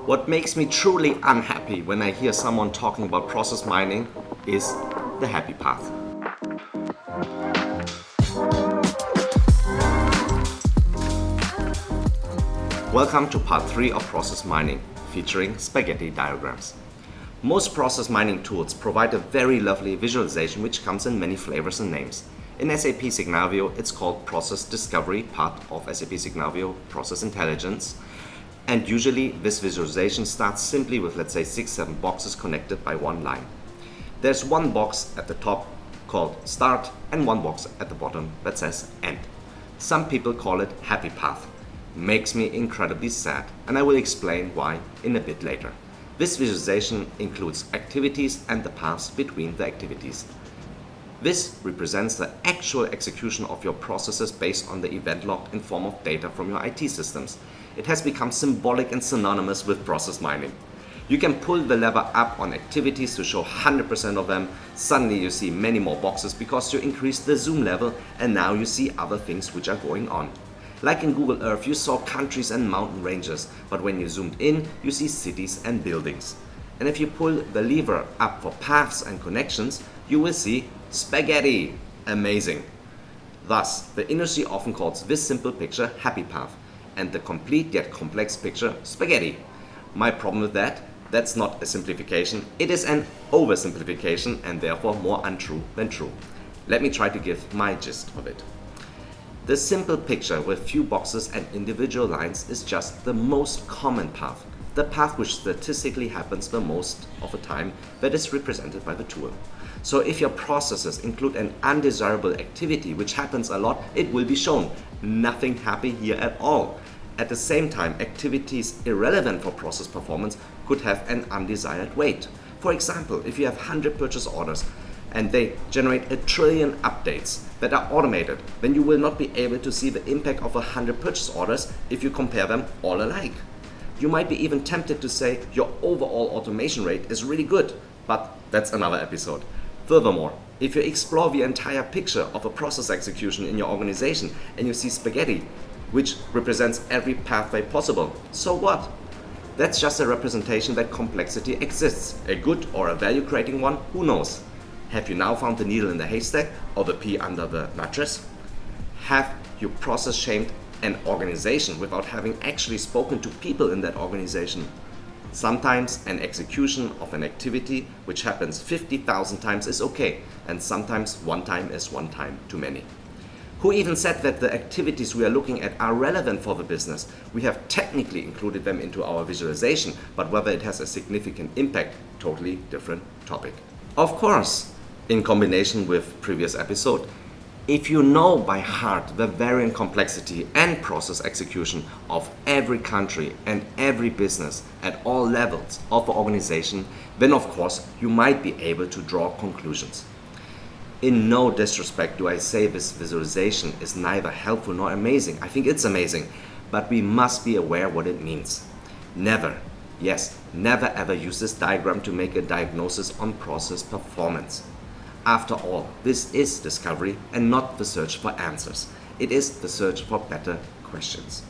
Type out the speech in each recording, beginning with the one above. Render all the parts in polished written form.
What makes me truly unhappy when I hear someone talking about process mining is the happy path. Welcome to part 3 of process mining, featuring spaghetti diagrams. Most process mining tools provide a very lovely visualization which comes in many flavors and names. In SAP Signavio, it's called Process Discovery, part of SAP Signavio Process Intelligence. And usually this visualization starts simply with, let's say, 6-7 boxes connected by one line. There's one box at the top called Start and one box at the bottom that says End. Some people call it Happy Path. Makes me incredibly sad, and I will explain why in a bit later. This visualization includes activities and the paths between the activities. This represents the actual execution of your processes based on the event log in form of data from your IT systems. It has become symbolic and synonymous with process mining. You can pull the lever up on activities to show 100% of them. Suddenly you see many more boxes because you increased the zoom level, and now you see other things which are going on. Like in Google Earth, you saw countries and mountain ranges, but when you zoomed in, you see cities and buildings. And if you pull the lever up for paths and connections, you will see spaghetti. Amazing. Thus, the industry often calls this simple picture happy path, and the complete yet complex picture spaghetti. My problem with that's not a simplification, it is an oversimplification and therefore more untrue than true. Let me try to give my gist of it. The simple picture with few boxes and individual lines is just the most common path, the path which statistically happens the most of the time that is represented by the tool. So if your processes include an undesirable activity which happens a lot, it will be shown. Nothing happy here at all. At the same time, activities irrelevant for process performance could have an undesired weight. For example, if you have 100 purchase orders, and they generate 1 trillion updates that are automated, then you will not be able to see the impact of 100 purchase orders if you compare them all alike. You might be even tempted to say your overall automation rate is really good, but that's another episode. Furthermore, if you explore the entire picture of a process execution in your organization and you see spaghetti, which represents every pathway possible, so what? That's just a representation that complexity exists. A good or a value-creating one, who knows? Have you now found the needle in the haystack or the pea under the mattress? Have you process shamed an organization without having actually spoken to people in that organization? Sometimes an execution of an activity which happens 50,000 times is okay, and sometimes one time is one time too many. Who even said that the activities we are looking at are relevant for the business? We have technically included them into our visualization, but whether it has a significant impact, totally different topic. Of course, in combination with previous episode, if you know by heart the varying complexity and process execution of every country and every business at all levels of the organization, then of course you might be able to draw conclusions. In no disrespect do I say this visualization is neither helpful nor amazing. I think it's amazing, but we must be aware what it means. Never, yes, never ever use this diagram to make a diagnosis on process performance. After all, this is discovery and not the search for answers. It is the search for better questions.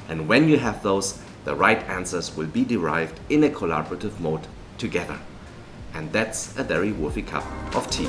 And when you have those, the right answers will be derived in a collaborative mode together. And that's a very worthy cup of tea.